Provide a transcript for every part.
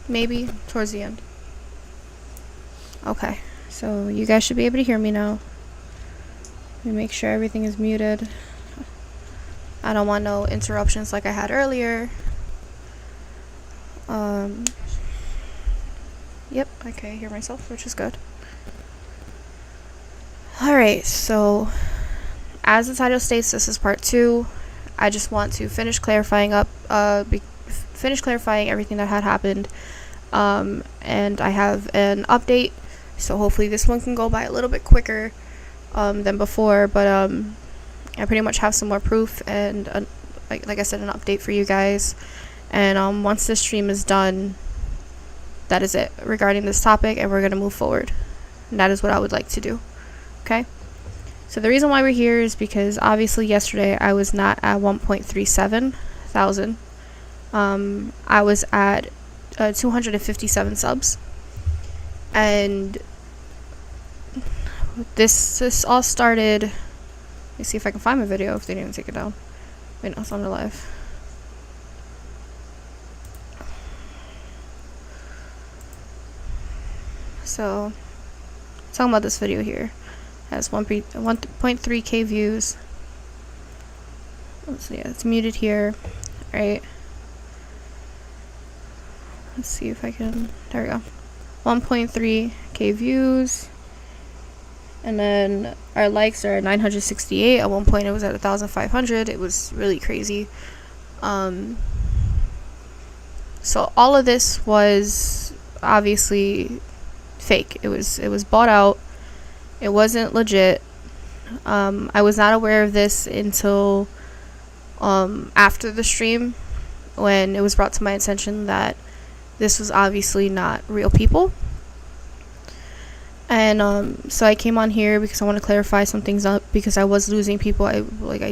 maybe towards the end. Okay, so you guys should be able to hear me now. Let me make sure everything is muted. I don't want no interruptions like I had earlier. Yep, I can hear myself, which is good. Alright, so as the title states, this is part 2. I just want to finish clarifying everything that had happened. And I have an update, so hopefully this one can go by a little bit quicker than before, but I pretty much have some more proof and like I said, an update for you guys. And once this stream is done, that is it regarding this topic, and we're going to move forward. And that is what I would like to do. Okay? So the reason why we're here is because obviously yesterday I was not at 1.37 thousand. I was at 257 subs. And this all started. Let me see if I can find my video if they didn't take it down. Wait, no, it's on the live. So, talking about this video here, it has 1.3k views. Let's see, yeah, it's muted here, right? Let's see if I can. There we go. 1.3k views, and then our likes are 968. At one point, it was at 1,500. It was really crazy. So all of this was obviously fake. It was bought out. It wasn't legit. I was not aware of this until after the stream, when it was brought to my attention that this was obviously not real people. And so I came on here because I want to clarify some things up, because I was losing people. I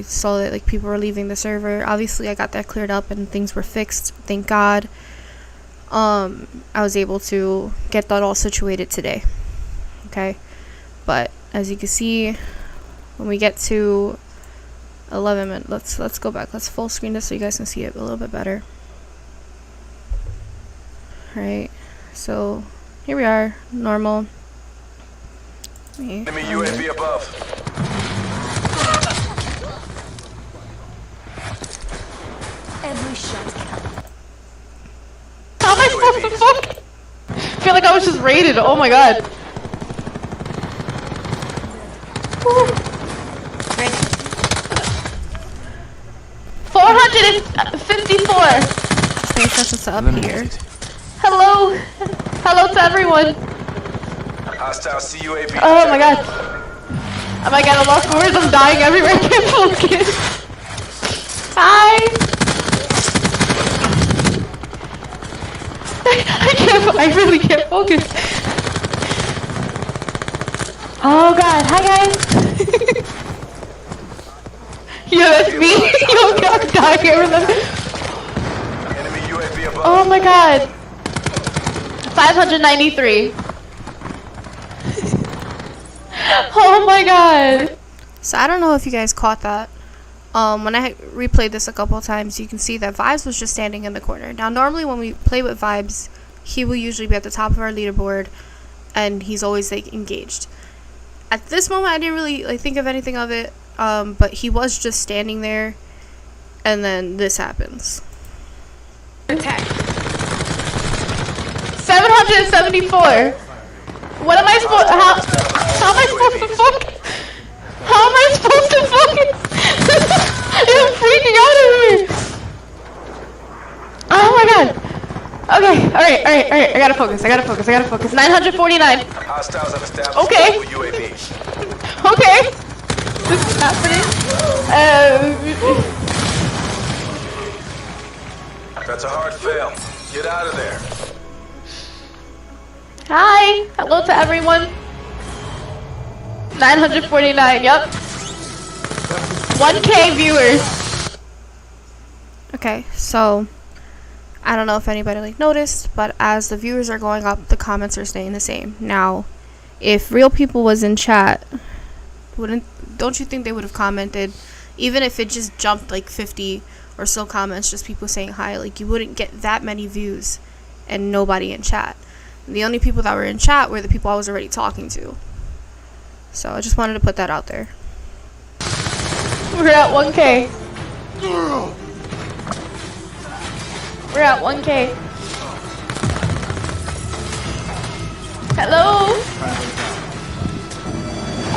saw that like people were leaving the server. Obviously I got that cleared up and things were fixed, thank God. I was able to get that all situated today. Okay, but as you can see, when we get to 11 minutes, let's go back. Let's full screen this so you guys can see it a little bit better. Right, so here we are, normal. Enemy UAV above. Every shot counts. How am I supposed to fuck? I feel like I was just raided. Oh my god. Woo. 454. Let me set this up here. Hello. Hello to everyone. Hostile CUAV. Oh my god. Oh my god, I lost words. I'm dying everywhere. I can't focus. Hi. I really can't focus. Oh god, hi guys. Yo, that's me. Yo, I'm dying everywhere. Enemy UAV above. Oh my god. 593. Oh my god. So I don't know if you guys caught that. When I replayed this a couple of times, you can see that Vibes was just standing in the corner. Now normally when we play with Vibes, he will usually be at the top of our leaderboard, and he's always like engaged. At this moment, I didn't really like think of anything of it, but he was just standing there, and then this happens. Attack. 774. What am I supposed? How am I supposed to fuck? How am I supposed to fucking? I'm freaking out over here. Oh my god. Okay, alright. I gotta focus. 949. Hostiles have established Okay. UAV. Okay. This is happening. That's a hard fail. Get out of there. Hi. Hello to everyone. 949. Yep. 1K viewers. Okay, so I don't know if anybody like noticed, but as the viewers are going up, the comments are staying the same. Now, if real people was in chat, don't you think they would have commented, even if it just jumped like 50 or so comments, just people saying hi? Like, you wouldn't get that many views and nobody in chat. And the only people that were in chat were the people I was already talking to. So I just wanted to put that out there. We're at 1K. We're at 1K. Hello?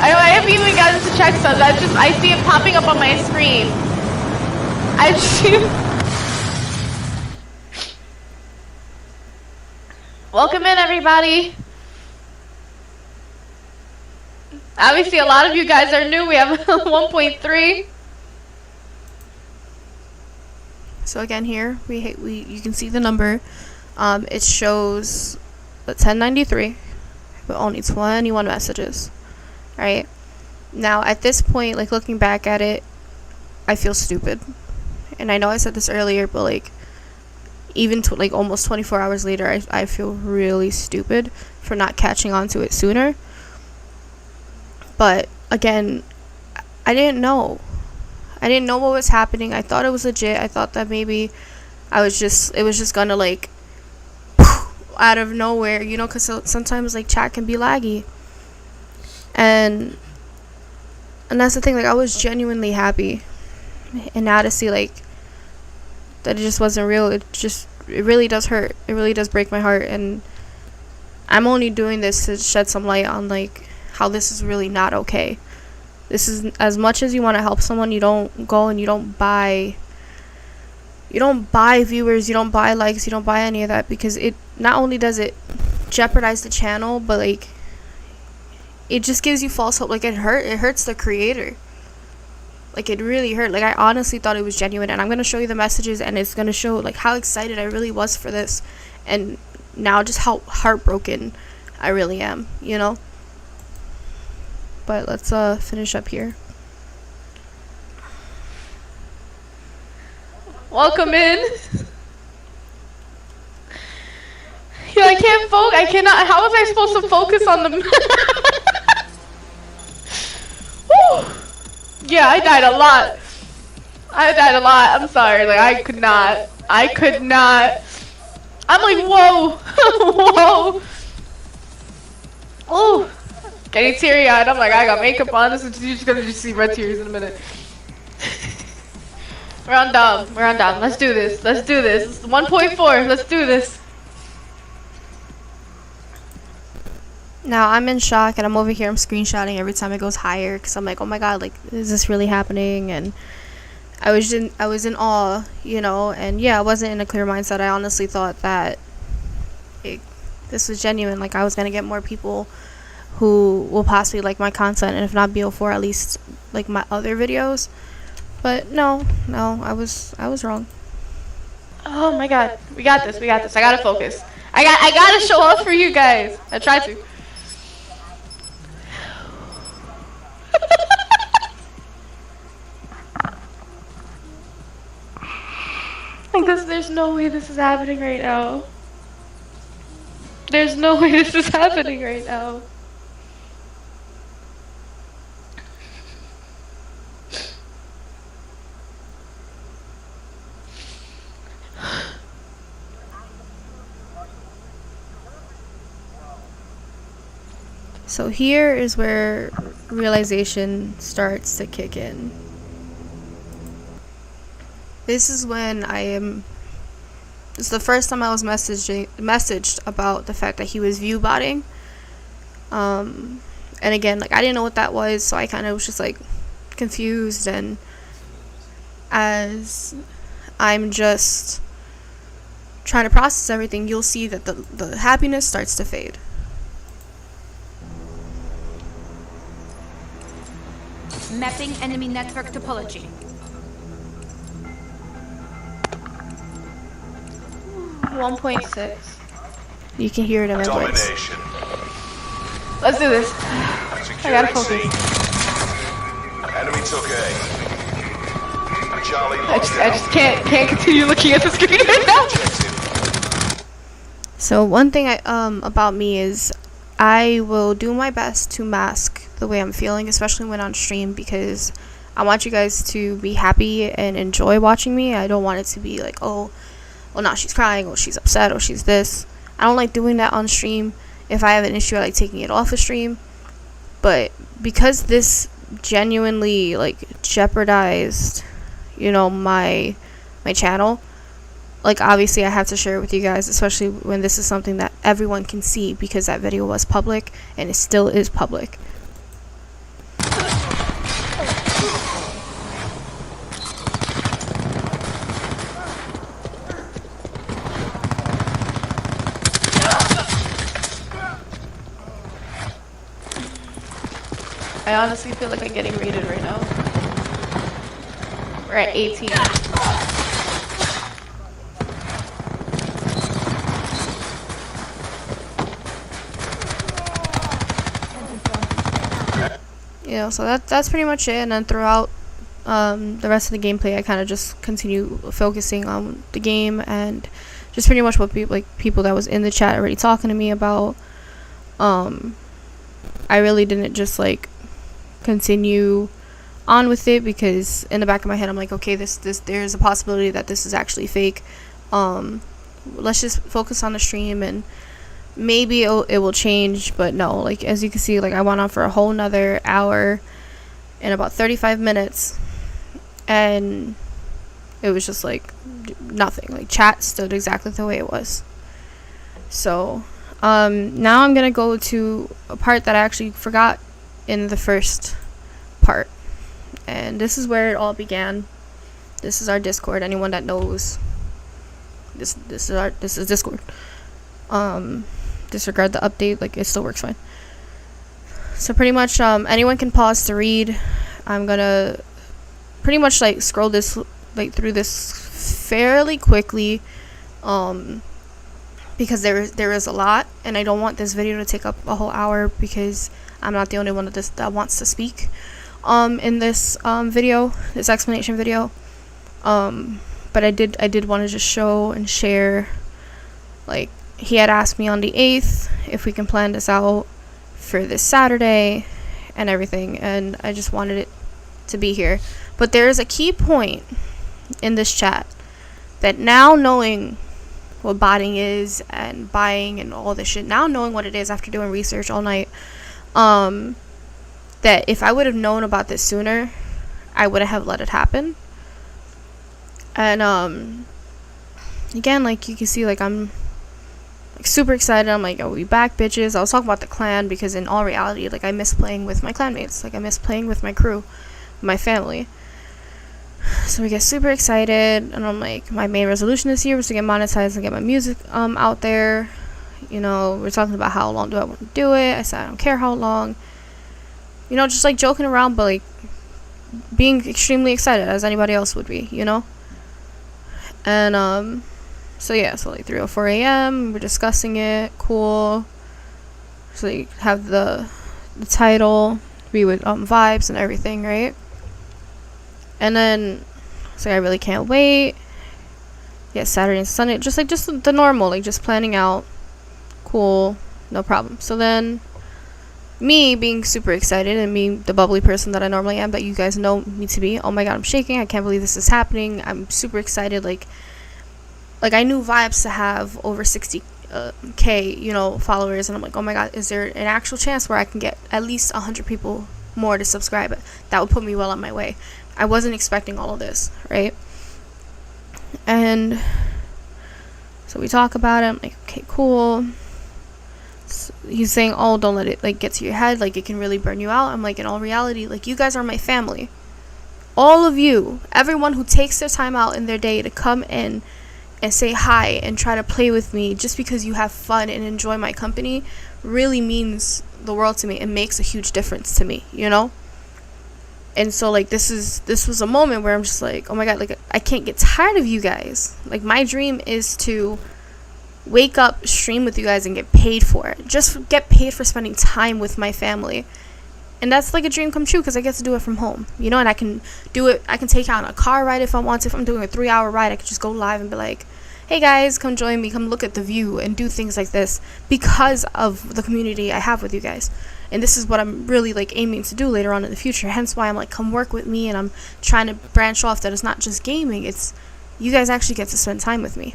I haven't even gotten to check subs. I see it popping up on my screen. I see it. Welcome in, everybody. Obviously, a lot of you guys are new. We have 1.3. So again, here you can see the number. It shows 1093, but only 21 messages. Right now, at this point, like looking back at it, I feel stupid, and I know I said this earlier, but like even like almost 24 hours later, I feel really stupid for not catching on to it sooner. But again, I didn't know what was happening. I thought it was legit. I thought that maybe it was just gonna like out of nowhere, you know, because sometimes like chat can be laggy, and that's the thing. Like I was genuinely happy, and now to see like that it just wasn't real, it really does hurt. It really does break my heart, and I'm only doing this to shed some light on like how this is really not okay. This is, as much as you want to help someone, you don't go and you don't buy viewers, you don't buy likes, you don't buy any of that, because it not only does it jeopardize the channel, but like it just gives you false hope. Like it hurts the creator. Like it really hurt. Like I honestly thought it was genuine, and I'm gonna show you the messages, and it's gonna show like how excited I really was for this, and now just how heartbroken I really am, you know. But let's finish up here. Welcome in. Yeah, I can't focus. I cannot. How was I supposed to focus on the? Woo! Yeah, I died a lot. I'm sorry. Like I could not. I'm like, whoa, whoa. Oh. Getting teary-eyed. I'm like, I got makeup on. You're just gonna see red tears in a minute. We're on Dom. Let's do this. 1.4. Let's do this. Now I'm in shock, and I'm over here. I'm screenshotting every time it goes higher, because I'm like, oh my god, like is this really happening? And I was in awe, you know. And yeah, I wasn't in a clear mindset. I honestly thought that this was genuine. Like I was gonna get more people who will possibly like my content, and if not BO4, at least like my other videos. But no, I was wrong. Oh my god, we got this. I gotta focus. I gotta show up for you guys. I tried to. Like there's no way this is happening right now. So here is where realization starts to kick in. This is when it's the first time I was messaged about the fact that he was view botting. And again, like I didn't know what that was, so I kind of was just like confused, and as I'm just trying to process everything, you'll see that the happiness starts to fade. Mapping enemy network topology. 1.6. You can hear it in my voice. Domination. Let's do this. I gotta focus. Enemy took A. Charlie I just can't continue looking at the screen right now. So one thing about me is I will do my best to mask the way I'm feeling, especially when on stream, because I want you guys to be happy and enjoy watching me. I don't want it to be like, oh, oh, now she's crying, or she's upset, or she's this. I don't like doing that on stream. If I have an issue, I like taking it off the stream. But because this genuinely like jeopardized, you know, my channel, like obviously I have to share it with you guys, especially when this is something that everyone can see, because that video was public and it still is public. I honestly feel like I'm getting raided right now. We're at 18. Yeah, so that's pretty much it. And then throughout the rest of the gameplay, I kind of just continue focusing on the game and just pretty much what people that was in the chat already talking to me about. I really didn't just like continue on with it, because in the back of my head I'm like, okay, this there's a possibility that this is actually fake. Let's just focus on the stream and maybe it will change. But no, like as you can see, like I went on for a whole nother hour and about 35 minutes, and it was just like nothing. Like chat stood exactly the way it was. So now I'm gonna go to a part that I actually forgot in the first part, and this is where it all began. This is our Discord. Anyone that knows, this is Discord. Disregard the update, like it still works fine. So pretty much anyone can pause to read. I'm gonna pretty much like scroll this like through this fairly quickly, because there is a lot, and I don't want this video to take up a whole hour, because I'm not the only one that wants to speak in this video, this explanation video. But I did want to just show and share, like, he had asked me on the 8th if we can plan this out for this Saturday and everything, and I just wanted it to be here. But there is a key point in this chat that, now knowing what botting is and buying and all this shit, now knowing what it is after doing research all night, that if I would have known about this sooner, I wouldn't have let it happen. And again, like you can see, like I'm like super excited. I'm like, oh, we back, bitches. I was talking about the clan, because in all reality, like I miss playing with my clanmates. Like I miss playing with my crew, my family. So we get super excited, and I'm like, my main resolution this year was to get monetized and get my music out there. You know, we're talking about how long do I want to do it. I said I don't care how long. You know, just like joking around, but like being extremely excited, as anybody else would be, you know. And so yeah, so like 3:04 a.m. we're discussing it. Cool. So you have the title be with vibes and everything, right? And then so I really can't wait. Yeah, Saturday and Sunday, just the normal, like just planning out. Cool, no problem. So then, me being super excited and being the bubbly person that I normally am, that you guys know me to be. Oh my god, I'm shaking. I can't believe this is happening. I'm super excited. Like I knew Vibes to have over 60k, you know, followers, and I'm like, oh my god, is there an actual chance where I can get at least 100 people more to subscribe? That would put me well on my way. I wasn't expecting all of this, right? And so we talk about it. I'm like, okay, cool. So he's saying, oh, don't let it like get to your head, like it can really burn you out. I'm like, in all reality, like you guys are my family. All of you, everyone who takes their time out in their day to come in and say hi and try to play with me just because you have fun and enjoy my company, really means the world to me. It makes a huge difference to me, you know? And so like this was a moment where I'm just like, oh my god, like I can't get tired of you guys. Like my dream is to wake up, stream with you guys, and get paid for it. Just get paid for spending time with my family. And that's like a dream come true, because I get to do it from home, you know. And I can do it, I can take out a car ride if I want to. If I'm doing a 3-hour ride, I can just go live and be like, hey guys, come join me, come look at the view, and do things like this, because of the community I have with you guys. And this is what I'm really like aiming to do later on in the future. Hence why I'm like, come work with me, and I'm trying to branch off that it's not just gaming, it's you guys actually get to spend time with me.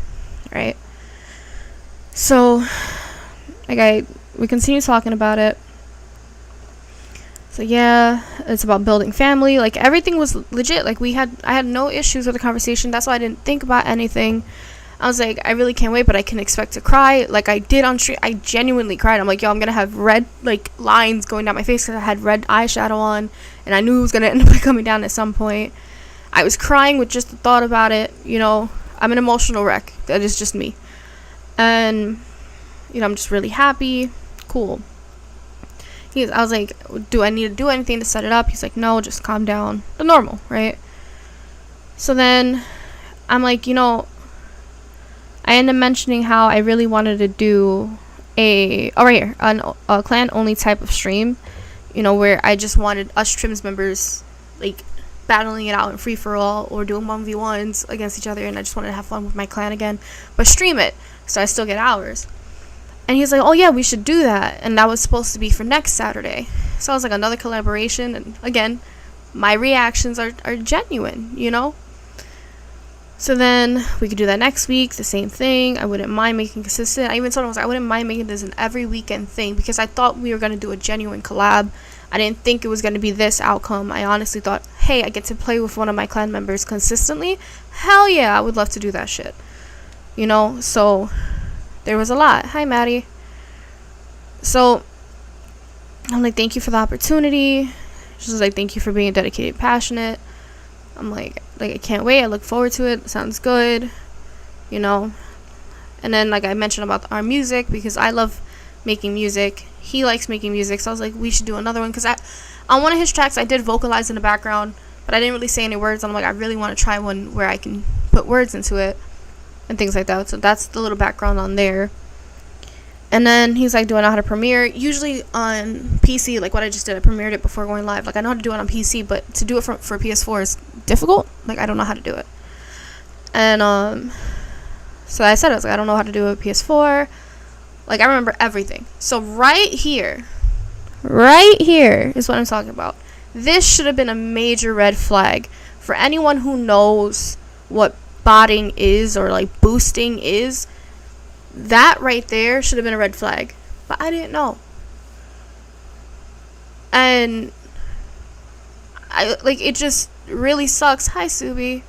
right? So, like, we continue talking about it. So yeah, it's about building family. Like, everything was legit. Like, I had no issues with the conversation. That's why I didn't think about anything. I was like, I really can't wait, but I can expect to cry. Like I did on stream. I genuinely cried. I'm like, yo, I'm gonna have red like lines going down my face because I had red eyeshadow on, and I knew it was gonna end up coming down at some point. I was crying with just the thought about it. You know, I'm an emotional wreck. That is just me. And you know, I'm just really happy. Cool. I was like, do I need to do anything to set it up? He's like, no, just calm down. The normal, right? So then I'm like, you know, I ended up mentioning how I really wanted to do a clan only type of stream, you know, where I just wanted us Trims members like battling it out in free for all or doing 1v1s against each other, and I just wanted to have fun with my clan again, but stream it so I still get hours. And he's like, oh yeah, we should do that. And that was supposed to be for next Saturday. So I was like, another collaboration. And again, my reactions are genuine, you know? So then we could do that next week, the same thing. I wouldn't mind making consistent. I even told him, I wouldn't mind making this an every weekend thing because I thought we were going to do a genuine collab. I didn't think it was going to be this outcome. I honestly thought, hey, I get to play with one of my clan members consistently. Hell yeah, I would love to do that shit. You know, so there was a lot. Hi, Maddie. So I'm like, thank you for the opportunity. She's like, thank you for being dedicated, passionate. I'm like I can't wait. I look forward to it. Sounds good, you know. And then like I mentioned about our music because I love making music. He likes making music, so I was like, we should do another one because on one of his tracks I did vocalize in the background, but I didn't really say any words. I'm like, I really want to try one where I can put words into it and things like that. So that's the little background on there. And then he's like, do I know how to premiere? Usually on PC, like what I just did, I premiered it before going live. Like I know how to do it on PC, but to do it for PS4 is difficult. Like I don't know how to do it. And so I said, I was like, I don't know how to do it with PS4. Like I remember everything. So right here is what I'm talking about. This should have been a major red flag for anyone who knows what botting is or like boosting is. That right there should have been a red flag, but I didn't know. And I like it just really sucks. Hi, Subi.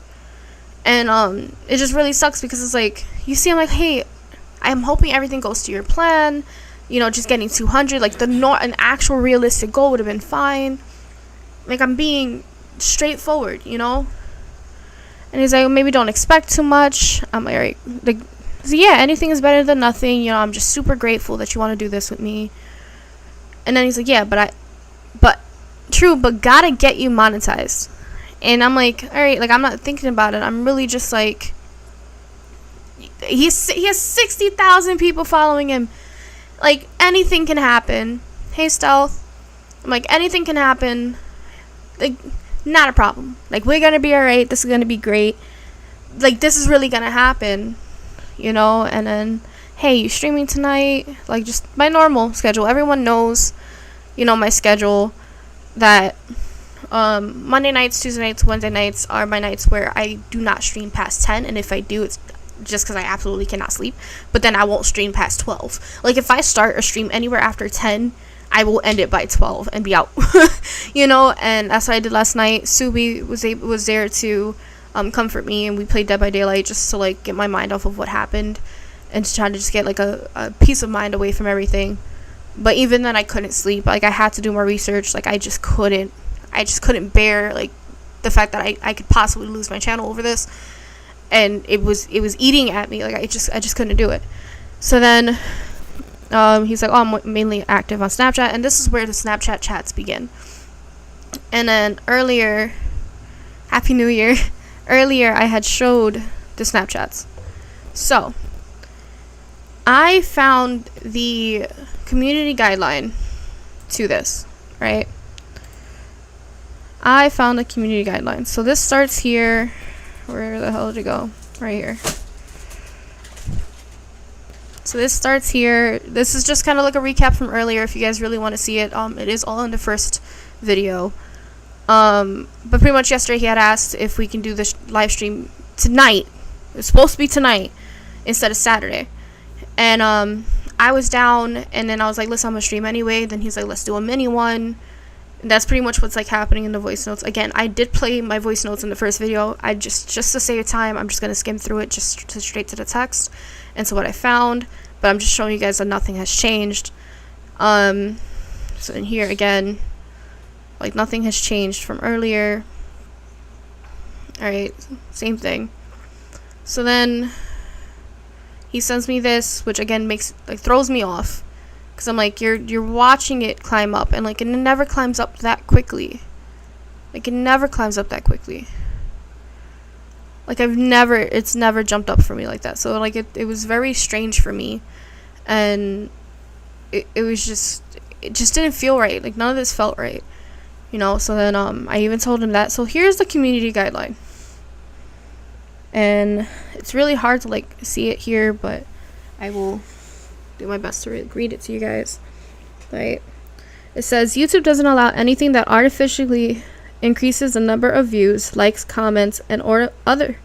And it just really sucks because it's like you see, I'm like, hey, I'm hoping everything goes to your plan. You know, just getting 200, like an actual realistic goal would have been fine. Like I'm being straightforward, you know. And he's like, well, maybe don't expect too much. I'm like, all right, like. So yeah, anything is better than nothing. You know, I'm just super grateful that you want to do this with me. And then he's like, yeah, but gotta get you monetized. And I'm like, all right, like I'm not thinking about it. I'm really just like, he has 60,000 people following him. Like anything can happen. Hey, Stealth. I'm like, anything can happen. Like, not a problem. Like we're gonna be all right. This is gonna be great. Like this is really gonna happen. You know, and then, hey, you streaming tonight? Like, just my normal schedule. Everyone knows, you know, my schedule that Monday nights, Tuesday nights, Wednesday nights are my nights where I do not stream past 10, and if I do, it's just because I absolutely cannot sleep, but then I won't stream past 12. Like, if I start a stream anywhere after 10, I will end it by 12 and be out, you know, and that's what I did last night. Subi was there to comfort me, and we played Dead by Daylight just to like get my mind off of what happened and to try to just get like a peace of mind away from everything. But even then I couldn't sleep. Like I had to do more research. Like I just couldn't bear like the fact that I could possibly lose my channel over this, and it was eating at me. Like I just couldn't do it. So then he's like, oh, I'm mainly active on Snapchat, and this is where the Snapchat chats begin. And then earlier, Happy New Year. Earlier, I had showed the Snapchats. So, I found the community guideline to this, right? I found the community guideline. So, this starts here. Where the hell did it go? Right here. So, this starts here. This is just kind of like a recap from earlier if you guys really want to see it. It is all in the first video. But pretty much yesterday he had asked if we can do this live stream tonight. It's supposed to be tonight, instead of Saturday. And I was down, and then I was like, listen, I'm gonna stream anyway. Then he's like, let's do a mini one. And that's pretty much what's like happening in the voice notes. Again, I did play my voice notes in the first video. I just to save time, I'm just gonna skim through it just to straight to the text and so what I found. But I'm just showing you guys that nothing has changed. So in here again, like nothing has changed from earlier. Alright, same thing. So then he sends me this, which again throws me off, because I'm like, you're watching it climb up, and like it never climbs up that quickly. Like it never climbs up that quickly. Like it's never jumped up for me like that. So like it was very strange for me, and it just didn't feel right. Like none of this felt right, you know. So then I even told him that. So here's the community guideline, and it's really hard to like see it here, but I will do my best to read it to you guys. Right? It says YouTube doesn't allow anything that artificially increases the number of views, likes, comments, and or other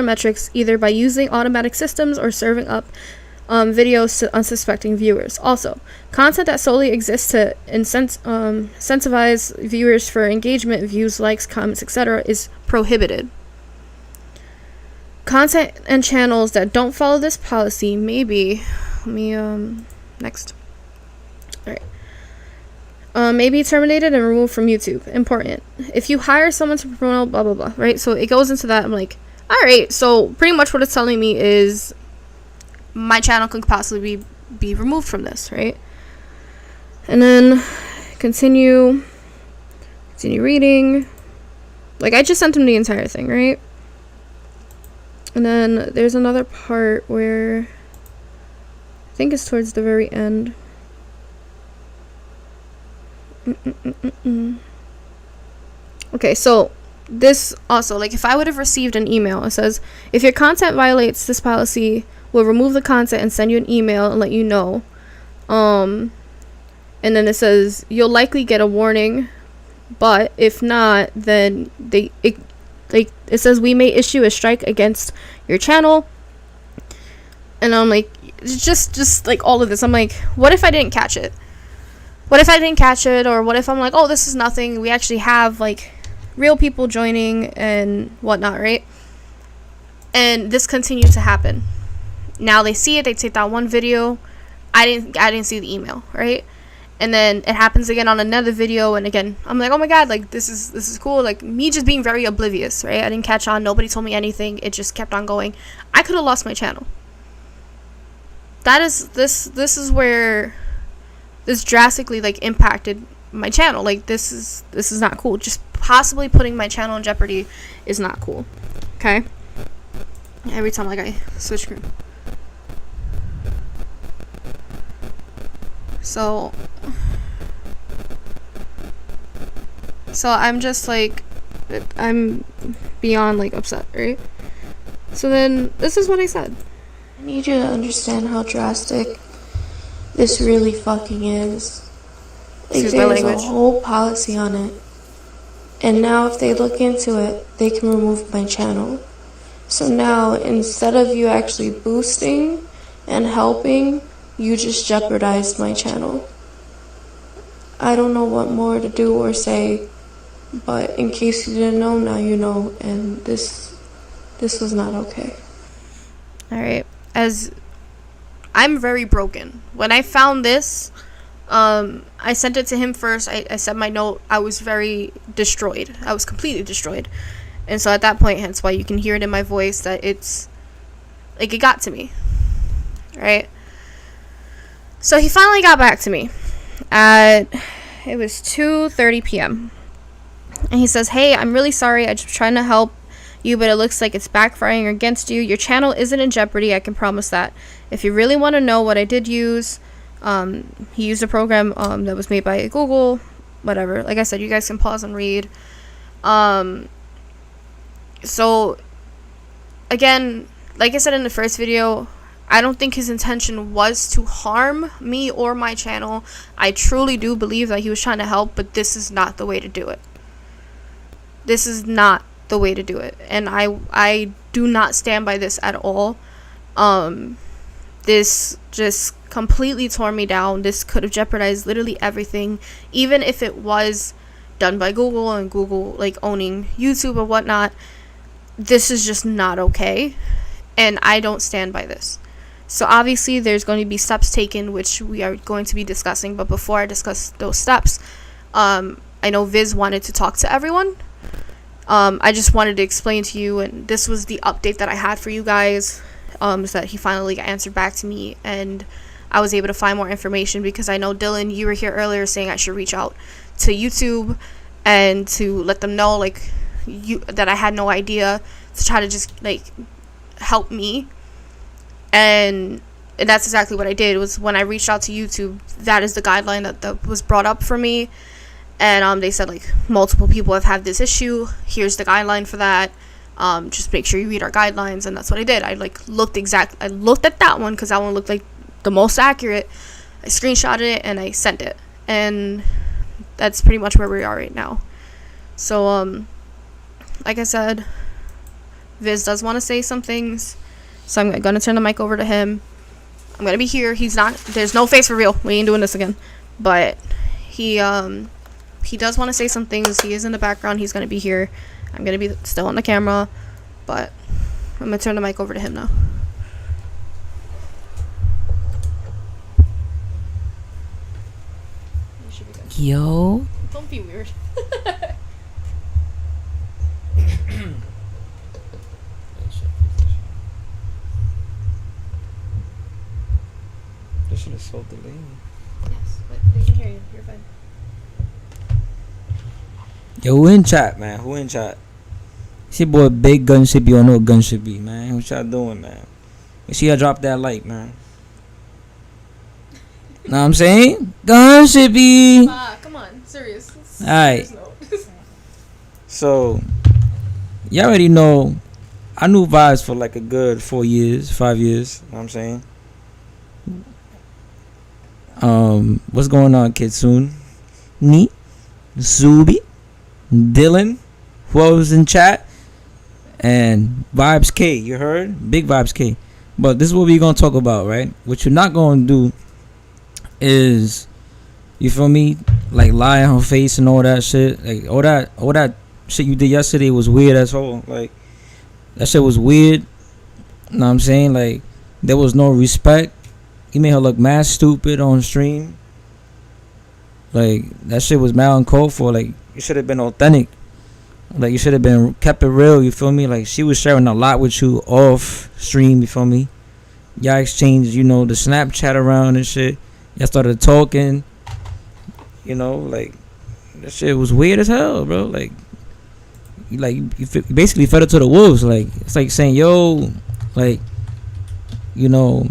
metrics, either by using automatic systems or serving up videos to unsuspecting viewers. Also, content that solely exists to incentivize viewers for engagement, views, likes, comments, etc. is prohibited. Content and channels that don't follow this policy may be, next. Alright. May be terminated and removed from YouTube. Important. If you hire someone to promote blah blah blah, right? So it goes into that. I'm like, alright, so pretty much what it's telling me is my channel could possibly be removed from this, right? And then continue reading. Like I just sent him the entire thing, right? And then there's another part where I think it's towards the very end. Okay, so this also, like if I would have received an email, it says, if your content violates this policy, we'll remove the content and send you an email and let you know. And then it says, you'll likely get a warning, but if not, then it says we may issue a strike against your channel. And I'm like, just like all of this. I'm like, what if I didn't catch it? What if I didn't catch it? Or what if I'm like, oh, this is nothing. We actually have like real people joining and whatnot, right? And this continues to happen. Now they see it. They take that one video. I didn't see the email, right? And then it happens again on another video, and again I'm like, oh my god, like this is cool. Like me just being very oblivious, right? I didn't catch on. Nobody told me anything. It just kept on going. I could have lost my channel. That is this is where this drastically like impacted my channel. Like this is not cool. Just possibly putting my channel in jeopardy is not cool. Okay? Every time like I switch screen. So I'm just like, I'm beyond like upset, right? So then this is what I said. I need you to understand how drastic this really fucking is. Like there's a whole policy on it. And now if they look into it, they can remove my channel. So now instead of you actually boosting and helping, you just jeopardized my channel. I don't know what more to do or say, but in case you didn't know, now you know, and this was not okay. Alright, as I'm very broken. When I found this, I sent it to him first. I sent my note. I was very destroyed. I was completely destroyed. And so at that point, hence why you can hear it in my voice that it's like it got to me. Right? So he finally got back to me it was 2:30 p.m. And he says, hey, I'm really sorry. I'm just trying to help you, but it looks like it's backfiring against you. Your channel isn't in jeopardy. I can promise that. If you really want to know what I did use, he used a program that was made by Google, whatever. Like I said, you guys can pause and read. So again, like I said in the first video, I don't think his intention was to harm me or my channel. I truly do believe that he was trying to help, but this is not the way to do it. This is not the way to do it. And I do not stand by this at all. This just completely tore me down. This could have jeopardized literally everything, even if it was done by Google and Google like owning YouTube or whatnot. This is just not okay, and I don't stand by this. So obviously there's going to be steps taken, which we are going to be discussing. But before I discuss those steps, I know Viz wanted to talk to everyone. I just wanted to explain to you, and this was the update that I had for you guys, is that he finally answered back to me, and I was able to find more information, because I know, Dylan, you were here earlier saying I should reach out to YouTube and to let them know, like, that I had no idea, to try to just, like, help me. And that's exactly what I did. Was when I reached out to YouTube, that is the guideline that was brought up for me. And they said, like, multiple people have had this issue. Here's the guideline for that. Just make sure you read our guidelines. And that's what I did. I looked at that one, because that one looked like the most accurate. I screenshotted it and I sent it. And that's pretty much where we are right now. So, like I said, Viz does want to say some things. So I'm going to turn the mic over to him. I'm going to be here. There's no face reveal. We ain't doing this again. But he does want to say some things. He is in the background. He's going to be here. I'm going to be still on the camera. But I'm going to turn the mic over to him now. Yo. Don't be weird. This shit is so delayed. Yes, but they can hear you. You're fine. Yo, who in chat, man? Who in chat? It's your boy Big Gunship. You don't know what Gunship be, man. What y'all doing, man? Make sure y'all drop that like, man. Know what I'm saying? Gunship. Come on. Serious. Alright. So, y'all already know, I knew Vibes for like a good 4 years, 5 years. Know what I'm saying? What's going on, Kitsune? Neat, Zuby, Dylan, who was in chat, and Vibes K. You heard? Big Vibes K. But this is what we're gonna talk about, right? What you're not gonna do is, you feel me? Like lie on her face and all that shit. Like all that shit you did yesterday was weird as whole. Like that shit was weird. Know what I'm saying? Like there was no respect. You made her look mad stupid on stream. Like that shit was mad uncalled for. Like you should have been authentic. Like you should have been kept it real. You feel me? Like she was sharing a lot with you off stream. You feel me? Y'all exchanged, you know, the Snapchat around and shit. Y'all started talking. You know, like that shit was weird as hell, bro. Like you basically fed it to the wolves. Like it's like saying, yo, like, you know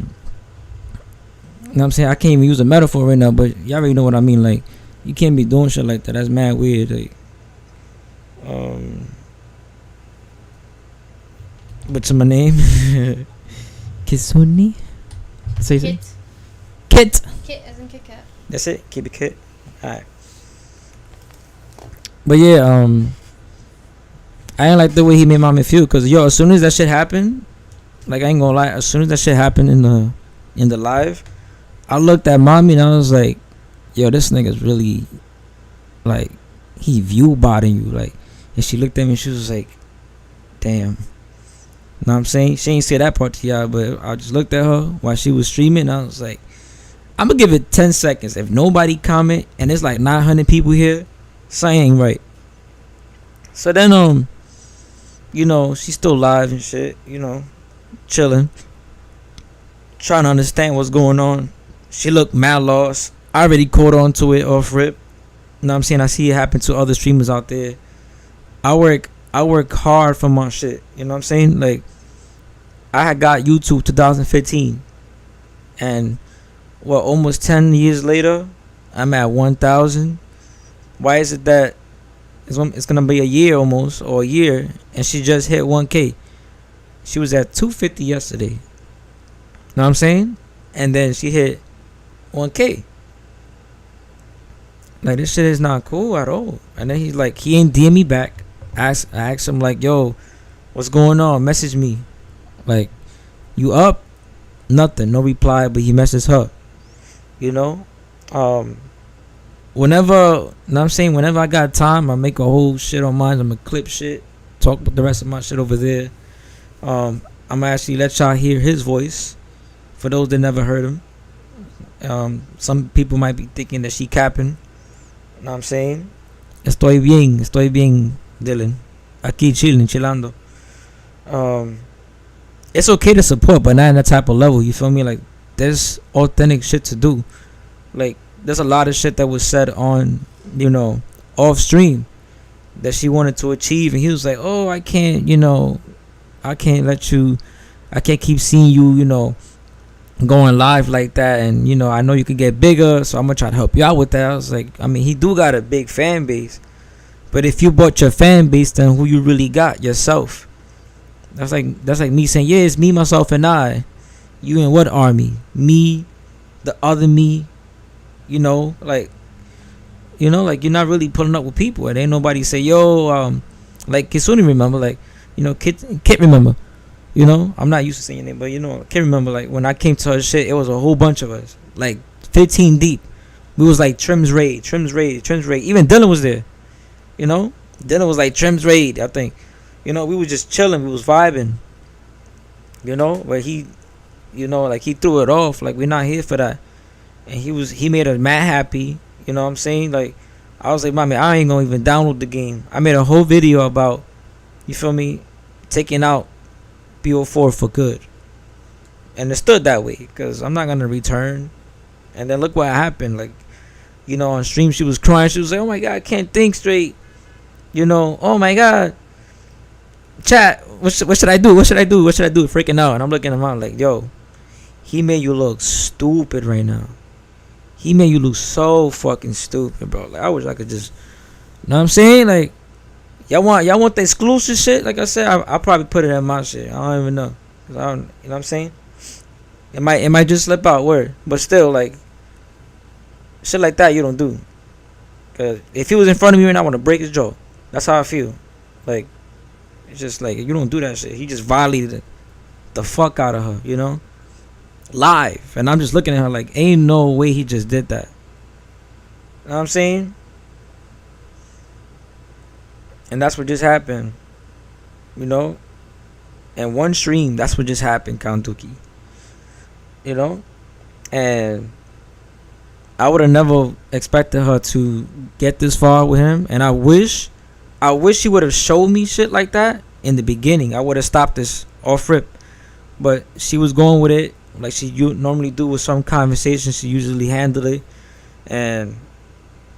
what I'm saying? I can't even use a metaphor right now, but y'all already know what I mean. Like, you can't be doing shit like that. That's mad weird. Like, what's my name? Kitsune? Say Kit. Kit. Kit as in Kit Kat. That's it. Keep it Kit. Alright. But yeah, I ain't like the way he made mommy feel, cause yo, as soon as that shit happened, like I ain't gonna lie, as soon as that shit happened in the live, I looked at mommy and I was like, yo, this nigga's really, like, he view botting you. Like, and she looked at me and she was like, damn. Know what I'm saying? She ain't say that part to y'all, but I just looked at her while she was streaming and I was like, I'm gonna give it 10 seconds. If nobody comment and there's like 900 people here, something ain't right. So then, you know, she's still live and shit, you know, chilling, trying to understand what's going on. She looked mad lost. I already caught on to it off rip. You know what I'm saying? I see it happen to other streamers out there. I work hard for my shit. You know what I'm saying? Like, I had got YouTube 2015. And, well, almost 10 years later, I'm at 1,000. Why is it that it's going to be a year almost, or a year, and she just hit 1K? She was at 250 yesterday. Know what I'm saying? And then she hit 1K. Like, this shit is not cool at all. And then he's like, he ain't DM me back. I asked him like, yo, what's going on? Message me. Like, you up? Nothing, no reply, but he messaged her. You know, whenever, know what I'm saying, whenever I got time, I make a whole shit on mine. I'm gonna clip shit, talk about the rest of my shit over there. I'm gonna actually let y'all hear his voice for those that never heard him. Some people might be thinking that she capping. Know what I'm saying? Estoy bien, Dylan. Aquí chillando. It's okay to support, but not in that type of level. You feel me? Like, there's authentic shit to do. Like, there's a lot of shit that was said on, you know, off stream that she wanted to achieve, and he was like, oh, I can't, you know, I can't keep seeing you, you know, going live like that, and, you know, I know you could get bigger, so I'm gonna try to help you out with that. I was like, I mean, he do got a big fan base, but if you bought your fan base, then who you really got? Yourself. That's like me saying, yeah, it's me, myself, and I. You in what army? Me, the other me. You know, like you're not really pulling up with people. And ain't nobody say, yo, like Kisuni remember, like, you know, Kit remember. You know, I'm not used to saying your name, but you know, Kit remember, like, when I came to her shit, it was a whole bunch of us, like 15 deep. We was like Trim's raid. Even Dylan was there. You know, Dylan was like Trim's raid, I think. You know, we was just chilling, we was vibing. You know, but he, you know, like, he threw it off, like, we're not here for that. And he made her mad happy. You know what I'm saying? Like, I was like, mommy, I ain't gonna even download the game. I made a whole video about, you feel me, taking out BO4 for good. And it stood that way, because I'm not gonna return. And then look what happened. Like, you know, on stream she was crying. She was like, oh my god, I can't think straight. You know, oh my god. Chat, what should I do? Freaking out. And I'm looking at him out like, yo, he made you look stupid right now. He made you look so fucking stupid, bro. Like, I wish I could just, you know what I'm saying? Like, y'all want the exclusive shit? Like I said, I'll probably put it in my shit. I don't even know. 'Cause I don't, you know what I'm saying? It might just slip out, word. But still, like, shit like that you don't do. 'Cause if he was in front of me and I want to break his jaw. That's how I feel. Like, it's just like, you don't do that shit. He just violated the fuck out of her, you know? Live. And I'm just looking at her like, ain't no way he just did that. You know what I'm saying? And that's what just happened. You know? And one stream, that's what just happened, Count Dookie. You know? And I would have never expected her to get this far with him. And I wish she would have showed me shit like that in the beginning. I would have stopped this off rip. But she was going with it like she normally do with some conversations. She usually handled it. And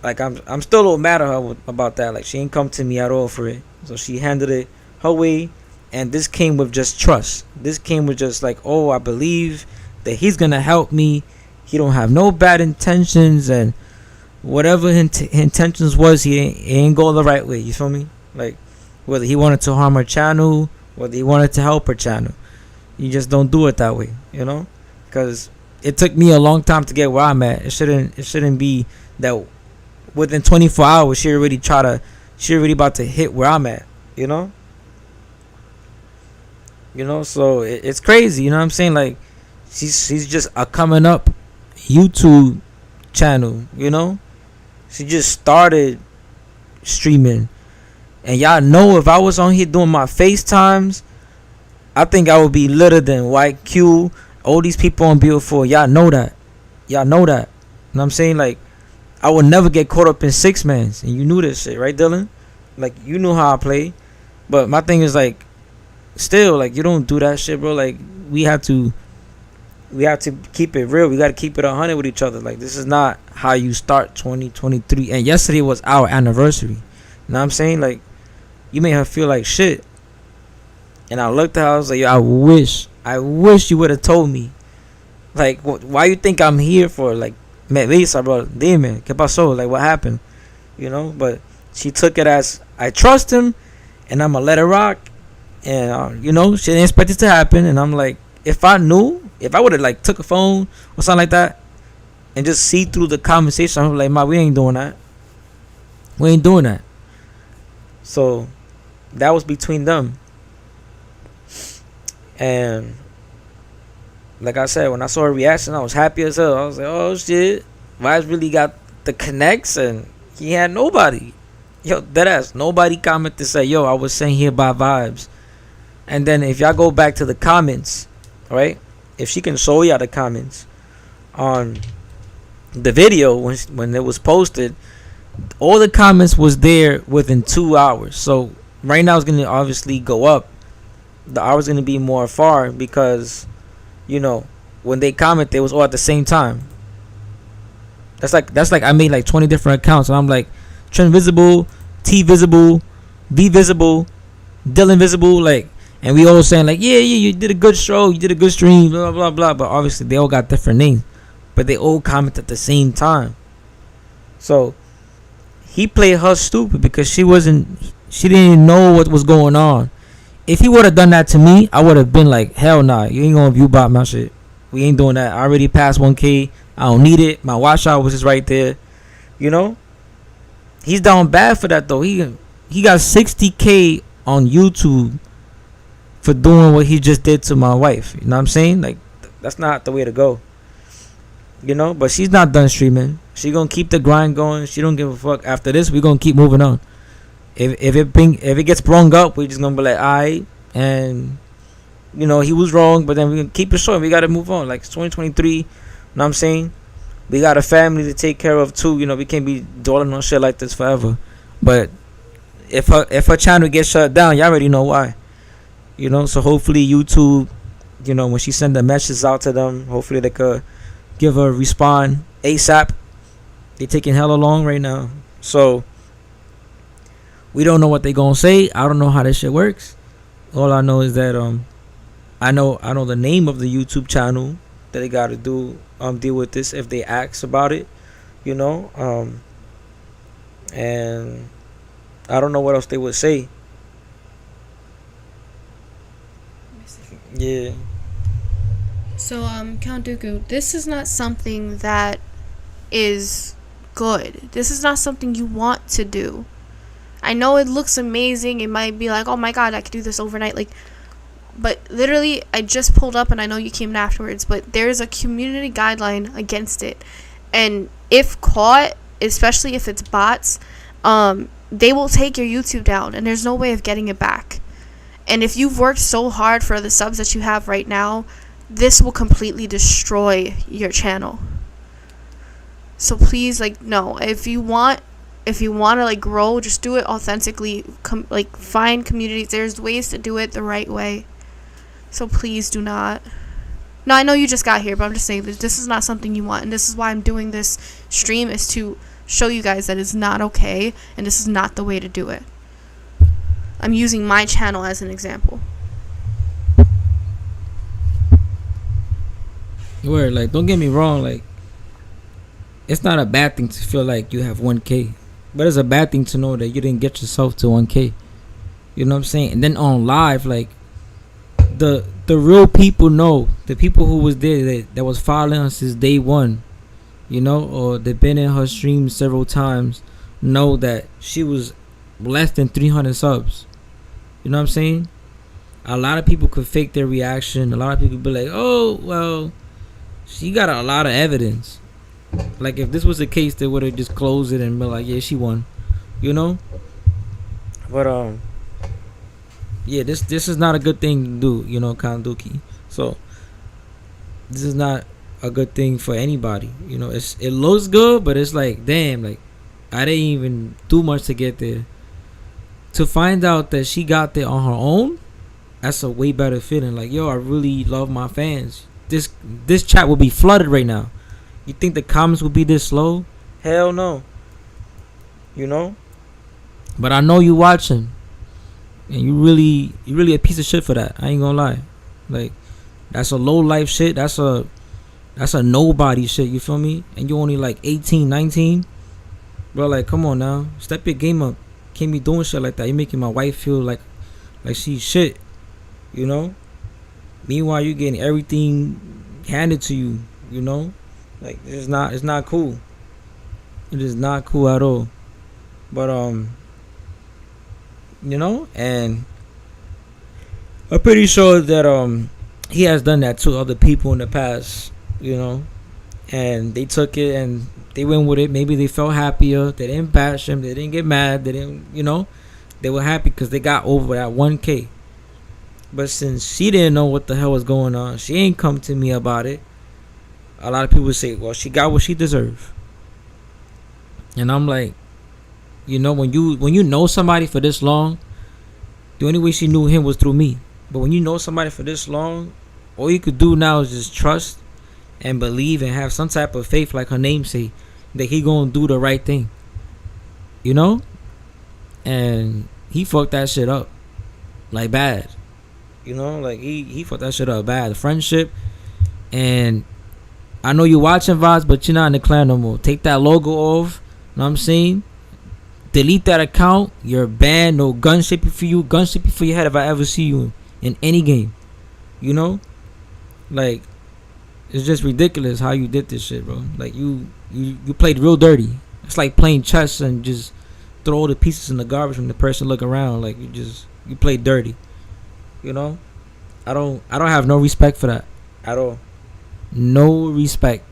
like, I'm still a little mad at her about that. Like, she ain't come to me at all for it. So she handled it her way. And this came with just trust. This came with just like, oh, I believe that he's gonna help me. He don't have no bad intentions, and whatever his intentions was, he ain't go the right way. You feel me? Like, whether he wanted to harm her channel, whether he wanted to help her channel, you just don't do it that way, you know? Because it took me a long time to get where I'm at. It shouldn't be that within 24 hours she already about to hit where I'm at, you know? You know, so it's crazy, you know what I'm saying? Like, she's just a coming up YouTube channel, you know? She just started streaming. And y'all know, if I was on here doing my FaceTimes, I think I would be litter than YQ, all these people on BO4. Y'all know that. You know what I'm saying? Like, I would never get caught up in six mans. And you knew this shit, right, Dylan? Like, you knew how I play. But my thing is, like, still, like, you don't do that shit, bro. Like, we have to keep it real. We got to keep it 100 with each other. Like, this is not how you start 2023. And yesterday was our anniversary. You know what I'm saying? Like, you made her feel like shit. And I looked at her, I was like, yo, I wish you would have told me. Like, why you think I'm here for? Like, me avisa, bro. Dime, ¿qué pasó? Like, what happened? You know? But she took it as, I trust him, and I'm going to let it rock. And, you know, she didn't expect it to happen. And I'm like, if I would have, like, took a phone or something like that and just see through the conversation, I'm like, we ain't doing that. We ain't doing that. So, that was between them. And, like I said, when I saw her reaction, I was happy as hell. I was like, oh shit, Vibes really got the connects, and he had nobody. Yo, deadass, nobody commented to say, yo, I was sent here by Vibes. And then if y'all go back to the comments, right? If she can show y'all the comments on the video when it was posted, all the comments was there within 2 hours. So right now it's gonna obviously go up. The hours gonna be more far because, you know, when they comment, they was all at the same time. That's like I made like 20 different accounts, and I'm like Trent Visible, T Visible, V Visible, Dylan Visible, like, and we all saying like, yeah, you did a good show, you did a good stream, blah blah blah. But obviously they all got different names, but they all comment at the same time. So he played her stupid because she didn't know what was going on. If he would have done that to me, I would have been like, hell nah, you ain't gonna view bot my shit. We ain't doing that. I already passed 1K. I don't need it. My watch hour was just right there. You know? He's down bad for that though. He got 60K on YouTube for doing what he just did to my wife. You know what I'm saying? Like, that's not the way to go. You know? But she's not done streaming. She gonna keep the grind going. She don't give a fuck. After this, we gonna keep moving on. If it gets brung up, we just gonna be like, alright, and you know, he was wrong, but then we gonna keep it short. We gotta move on. Like, it's 2023. You know what I'm saying? We got a family to take care of too. You know, we can't be dwelling on shit like this forever. But if her channel gets shut down, y'all already know why. You know, so hopefully YouTube, you know, when she send the messages out to them, hopefully they could give her a respawn ASAP. They taking hella long right now, so we don't know what they gonna say. I don't know how this shit works. All I know is that I know the name of the YouTube channel that they gotta do deal with this if they ask about it, you know. And I don't know what else they would say. Yeah. So, Count Dooku, this is not something that is good. This is not something you want to do. I know it looks amazing. It might be like, oh my god, I could do this overnight. Like, but literally, I just pulled up, and I know you came in afterwards, but there's a community guideline against it. And if caught, especially if it's bots, they will take your YouTube down, and there's no way of getting it back. And if you've worked so hard for the subs that you have right now, this will completely destroy your channel. So please, like, no. If you want to like grow, just do it authentically. Like, find communities. There's ways to do it the right way. So please do not. No, I know you just got here, but I'm just saying that this is not something you want, and this is why I'm doing this stream, is to show you guys that it's not okay, and this is not the way to do it. I'm using my channel as an example. Word, like, don't get me wrong, like, it's not a bad thing to feel like you have 1K, but it's a bad thing to know that you didn't get yourself to 1K. You know what I'm saying? And then on live, like, the real people know, the people who was there that was following us since day one, you know, or they've been in her stream several times, know that she was less than 300 subs. You know what I'm saying? A lot of people could fake their reaction. A lot of people could be like, oh, well, she got a lot of evidence. Like, if this was the case, they would have just closed it and been like, yeah, she won. You know? But yeah, this is not a good thing to do, you know, Kanduki. So this is not a good thing for anybody. You know, it looks good, but it's like, damn, like, I didn't even do much to get there. To find out that she got there on her own, that's a way better feeling. Like, yo, I really love my fans. This chat will be flooded right now. You think the comments will be this slow? Hell no. You know? But I know you watching, and you really a piece of shit for that. I ain't gonna lie. Like, that's a low life shit. That's a nobody shit. You feel me? And you only like 18, 19, bro. Like, come on now, step your game up. Can't be doing shit like that. You're making my wife feel like she's shit. You know? Meanwhile, you getting everything handed to you. You know? Like, it's not cool. It is not cool at all. But you know, and I'm pretty sure that he has done that to other people in the past, you know, and they took it and they went with it. Maybe they felt happier. They didn't bash him. They didn't get mad. They didn't, you know, they were happy because they got over that 1K. But since she didn't know what the hell was going on, she ain't come to me about it. A lot of people say, well, she got what she deserved. And I'm like, you know, when you know somebody for this long, the only way she knew him was through me. But when you know somebody for this long, all you could do now is just trust and believe and have some type of faith, like her name say, that he gonna do the right thing. You know? And he fucked that shit up. Like bad. You know, like he fucked that shit up bad. The friendship. And I know you're watching Vibes, but you're not in the clan no more. Take that logo off. Know what I'm saying? Delete that account. You're banned. No gun shipping for you. Gun shipping for your head if I ever see you in any game. You know? Like, it's just ridiculous how you did this shit, bro. Like, you played real dirty. It's like playing chess and just throw all the pieces in the garbage when the person look around. Like, you played dirty. You know? I don't have no respect for that at all. No respect.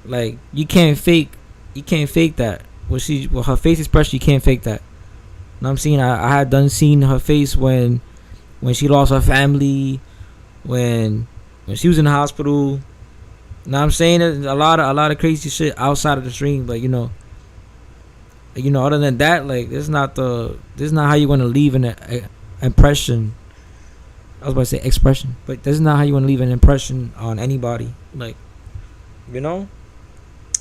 Like, you can't fake that. With her face expression, you can't fake that. You know what I'm saying? I had seen her face when she lost her family, when she was in the hospital. You know what I'm saying? There's a lot of crazy shit outside of the stream, but you know, other than that, like, this is not how you want to leave an impression. I was about to say expression, but this is not how you want to leave an impression on anybody. Like, you know,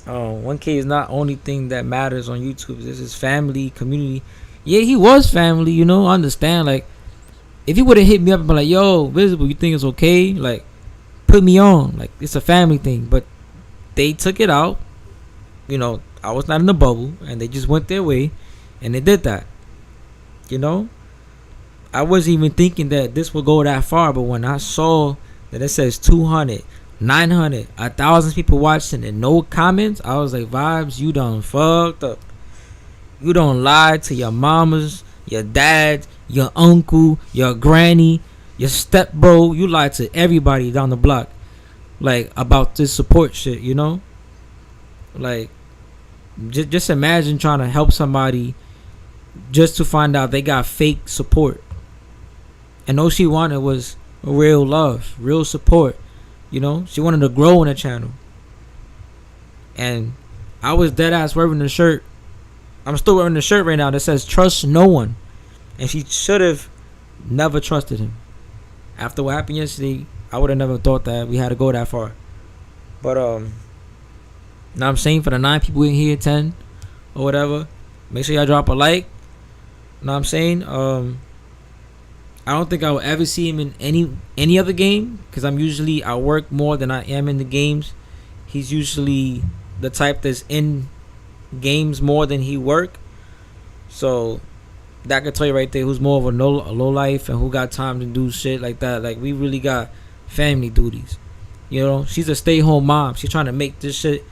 1K is not only thing that matters on YouTube. This is family, community. Yeah, he was family, you know. I understand. Like, if he would have hit me up and been like, "Yo, Visible, you think it's okay?" Like, put me on. Like, it's a family thing. But they took it out. You know, I was not in the bubble, and they just went their way, and they did that. You know, I wasn't even thinking that this would go that far. But when I saw that it says 200, 900, 1,000 people watching and no comments, I was like, Vibes, you done fucked up. You don't lie to your mamas, your dad, your uncle, your granny, your step bro. You lied to everybody down the block, like, about this support shit, you know? Like, just imagine trying to help somebody just to find out they got fake support. And all she wanted was real love, real support. You know, she wanted to grow in the channel. And I was dead ass wearing the shirt. I'm still wearing the shirt right now that says trust no one. And she should have never trusted him. After what happened yesterday, I would have never thought that we had to go that far. But now I'm saying, for the 9 people in here, 10 or whatever, make sure y'all drop a like. Know what I'm saying? I don't think I will ever see him in any other game, because I work more than I am in the games. He's usually the type that's in games more than he work. So that could tell you right there who's more of a low life and who got time to do shit like that. Like, we really got family duties. You know, she's a stay-home mom. She's trying to make this shit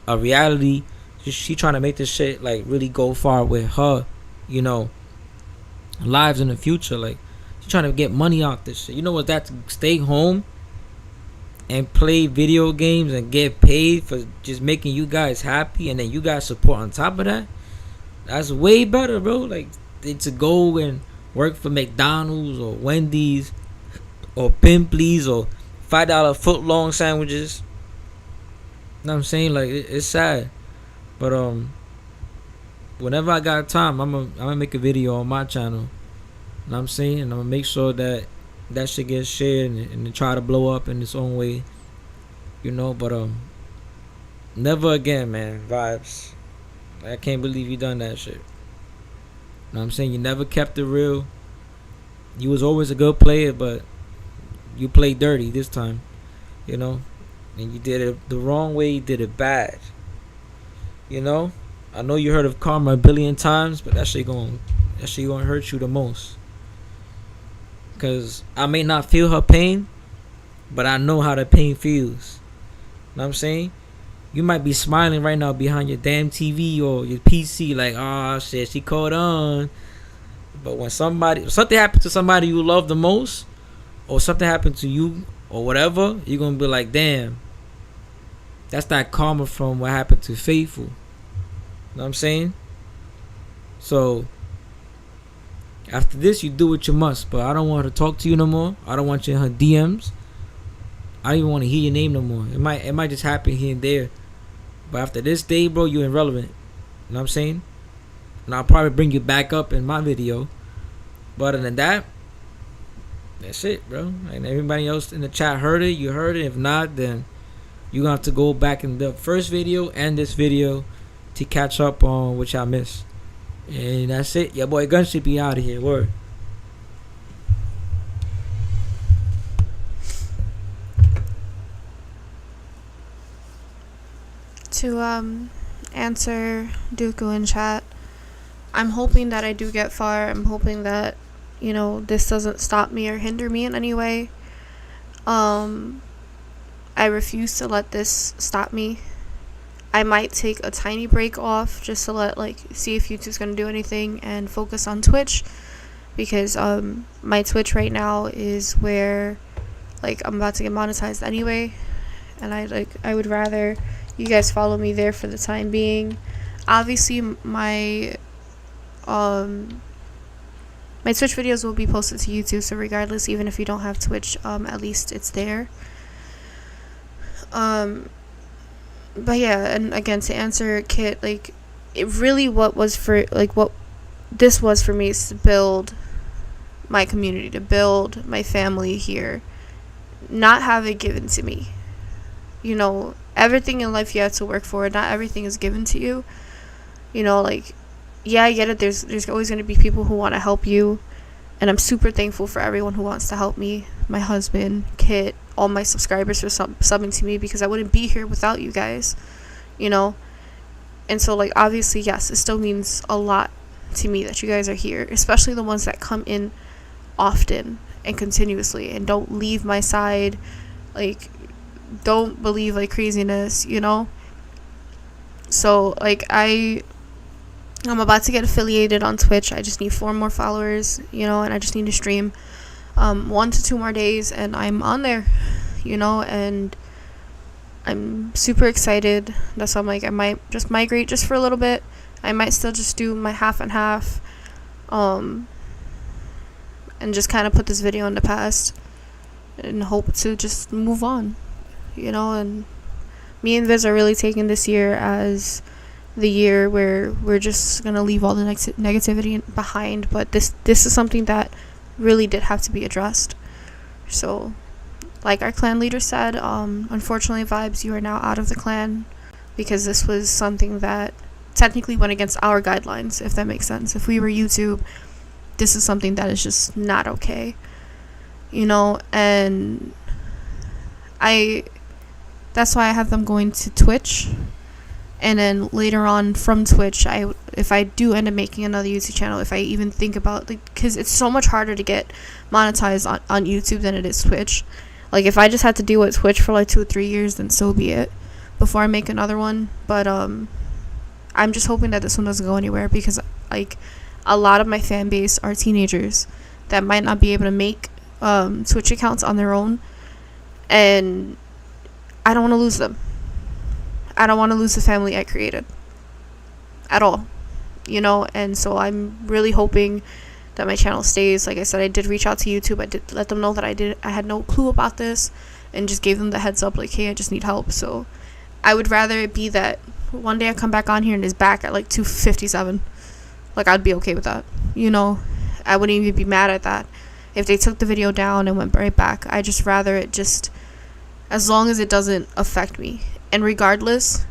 a reality. She trying to make this shit, like, really go far with her, you know, lives in the future. Like, she's trying to get money out this shit. You know what? That to stay home and play video games and get paid for just making you guys happy, and then you guys support on top of that. That's way better, bro. Like, to go and work for McDonald's or Wendy's or Pimple's or $5 foot long sandwiches. You know what I'm saying? Like, it's sad. But whenever I got time, I'm gonna make a video on my channel. You know what I'm saying? And I'm gonna make sure that shit gets shared and try to blow up in its own way. You know, but never again, man. Vibes. I can't believe you done that shit. You know what I'm saying? You never kept it real. You was always a good player, but you played dirty this time. You know? And you did it the wrong way. You did it bad. You know? I know you heard of karma a billion times, but that shit gonna hurt you the most. Cause I may not feel her pain, but I know how the pain feels. Know what I'm saying? You might be smiling right now behind your damn TV or your PC, like, oh shit, she caught on. But when something happens to somebody you love the most, or something happened to you or whatever, you're gonna be like, damn, that's that karma from what happened to Faithful. You know what I'm saying? So after this, you do what you must. But I don't want her to talk to you no more. I don't want you in her DMs. I don't even want to hear your name no more. It might just happen here and there. But after this day, bro, you're irrelevant. You know what I'm saying? And I'll probably bring you back up in my video. But other than that, that's it, bro. And everybody else in the chat heard it. You heard it. If not, then you're going to have to go back in the first video and this video to catch up on what y'all missed. And that's it. Your boy Gunship be out of here. Word. To answer Dooku in chat, I'm hoping that I do get far. I'm hoping that, you know, this doesn't stop me or hinder me in any way. I refuse to let this stop me. I might take a tiny break off just to see if YouTube's gonna do anything and focus on Twitch, because my Twitch right now is where I'm about to get monetized anyway, and I would rather you guys follow me there for the time being. Obviously my Twitch videos will be posted to YouTube, so regardless, even if you don't have Twitch, at least it's there. But yeah, and again, to answer Kit, it really what this was for me is to build my community, to build my family here, not have it given to me. You know, everything in life you have to work for. Not everything is given to you. You know, yeah, I get it. There's always going to be people who want to help you, and I'm super thankful for everyone who wants to help me. My husband, Kit, all my subscribers for subbing to me, because I wouldn't be here without you guys, you know. And so obviously, yes, it still means a lot to me that you guys are here, especially the ones that come in often and continuously and don't leave my side, don't believe craziness, you know. So I'm about to get affiliated on Twitch. I just need 4 more followers, you know, and I just need to stream 1 to 2 more days, and I'm on there, you know, and I'm super excited. That's why I'm I might just migrate just for a little bit. I might still just do my half and half, and just kind of put this video in the past and hope to just move on, you know. And me and Viz are really taking this year as the year where we're just gonna leave all the negativity behind, but this is something that really did have to be addressed. So like our clan leader said, unfortunately, Vibes, you are now out of the clan, because this was something that technically went against our guidelines, if that makes sense. If we were YouTube, this is something that is just not okay, you know. And that's why I have them going to Twitch, and then later on from Twitch, if I do end up making another YouTube channel, if I even think about, because it's so much harder to get monetized on YouTube than it is Twitch. If I just had to deal with Twitch for 2 or 3 years, then so be it, before I make another one. But I'm just hoping that this one doesn't go anywhere, because a lot of my fan base are teenagers that might not be able to make Twitch accounts on their own, and I don't want to lose them. I don't want to lose the family I created at all, you know. And so I'm really hoping that my channel stays. Like I said, I did reach out to YouTube. I did let them know that I had no clue about this, and just gave them the heads up, hey, I just need help. So I would rather it be that one day I come back on here and it's back at 257. I'd be okay with that, you know. I wouldn't even be mad at that if they took the video down and went right back. I just rather it just, as long as it doesn't affect me. And regardless,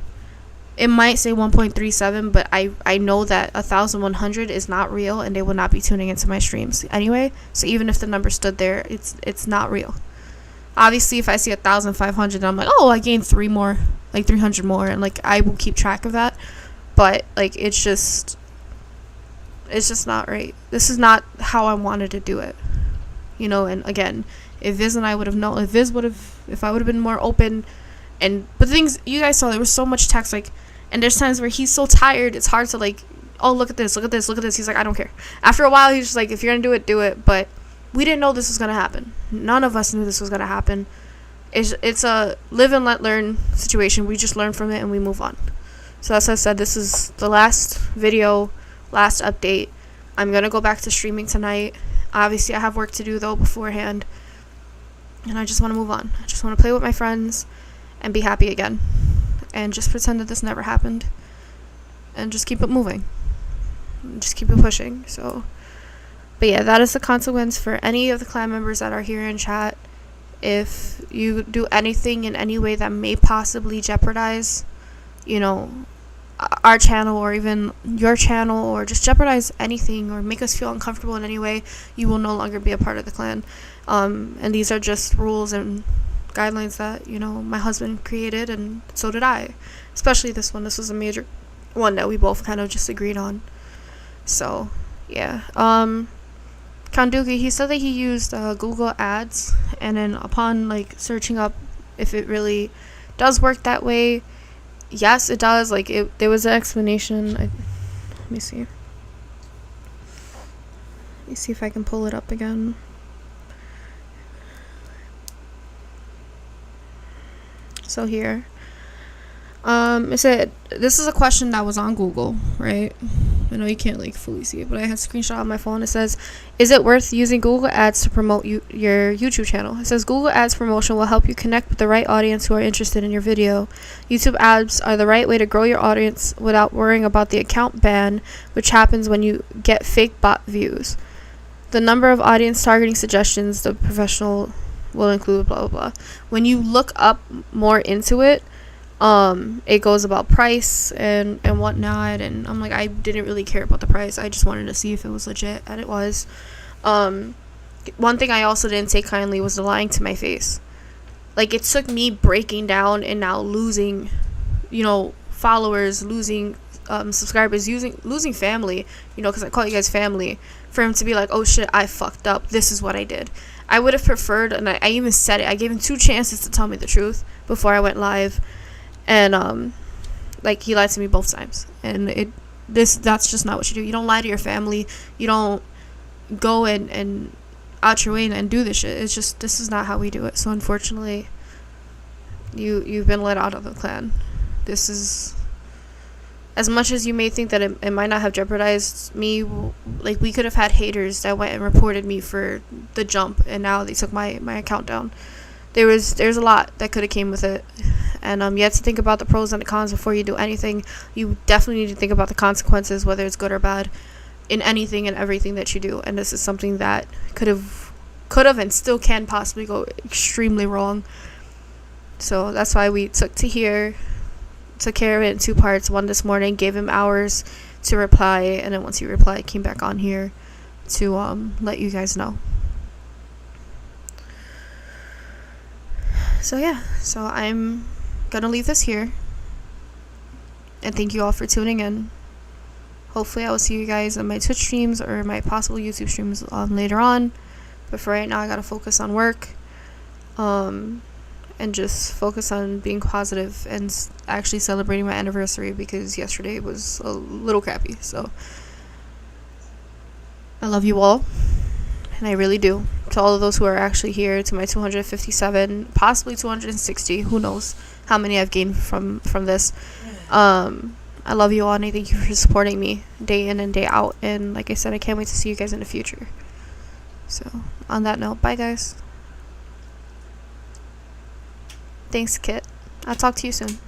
it might say 1.37, but I know that 1,100 is not real, and they will not be tuning into my streams anyway. So even if the number stood there, it's not real. Obviously, if I see 1,500, I'm like, oh, I gained 3 more, 300 more, and I will keep track of that. But it's just not right. This is not how I wanted to do it, you know. And again, if Viz and I would have known, if I would have been more open. But the things you guys saw, there was so much text, and there's times where he's so tired, it's hard to oh, look at this, look at this, look at this. He's I don't care. After a while, he's just if you're gonna do it, do it. But we didn't know this was gonna happen. None of us knew this was gonna happen. It's a live and let learn situation. We just learn from it and we move on. So as I said, this is the last video, last update. I'm gonna go back to streaming tonight. Obviously, I have work to do though beforehand, and I just want to move on. I just want to play with my friends and be happy again, and just pretend that this never happened, and just keep it moving, and just keep it pushing. So, but yeah, that is the consequence for any of the clan members that are here in chat. If you do anything in any way that may possibly jeopardize, you know, our channel or even your channel, or just jeopardize anything or make us feel uncomfortable in any way, you will no longer be a part of the clan. And these are just rules and guidelines that, you know, my husband created, and so did I. Especially this one. This was a major one that we both kind of just agreed on. So, yeah. Kanduki, he said that he used Google Ads, and then upon like searching up if it really does work that way, yes, it does. Like, there was an explanation. Let me see. Let me see if I can pull it up again. So here, it said, this is a question that was on Google, right? I know you can't like fully see it, but I had a screenshot on my phone. It says, is it worth using Google Ads to promote your YouTube channel? It says, Google Ads promotion will help you connect with the right audience who are interested in your video. YouTube ads are the right way to grow your audience without worrying about the account ban, which happens when you get fake bot views. The number of audience targeting suggestions the professional will include, blah, blah, blah. When you look up more into it, it goes about price and whatnot, and I'm like, I didn't really care about the price. I just wanted to see if it was legit, and it was. One thing I also didn't take kindly was the lying to my face. Like, it took me breaking down and now losing, you know, followers, losing subscribers, losing family, you know, because I call you guys family, for him to be like, oh shit, I fucked up, this is what I did. I would have preferred, and I even said it, I gave him 2 chances to tell me the truth before I went live. And like, he lied to me both times, and that's just not what you do. You don't lie to your family. You don't go and out your way and do this shit. It's just, this is not how we do it. So unfortunately, you've been let out of the clan. This is, as much as you may think that it might not have jeopardized me, like, we could have had haters that went and reported me for the jump, and now they took my account down. There's a lot that could have came with it, and you have to think about the pros and the cons before you do anything. You definitely need to think about the consequences, whether it's good or bad, in anything and everything that you do. And this is something that could have and still can possibly go extremely wrong. So that's why we took care of it in 2 parts. One this morning, gave him hours to reply, and then once he replied, came back on here to let you guys know. So yeah, so I'm gonna leave this here, and thank you all for tuning in. Hopefully I will see you guys on my Twitch streams or my possible YouTube streams later on, but for right now I gotta focus on work, and just focus on being positive and actually celebrating my anniversary, because yesterday was a little crappy. So I love you all, and I really do. To all of those who are actually here, to my 257, possibly 260, who knows how many I've gained from this. I love you all, and I thank you for supporting me day in and day out. And like I said, I can't wait to see you guys in the future. So on that note, bye guys. Thanks, Kit. I'll talk to you soon.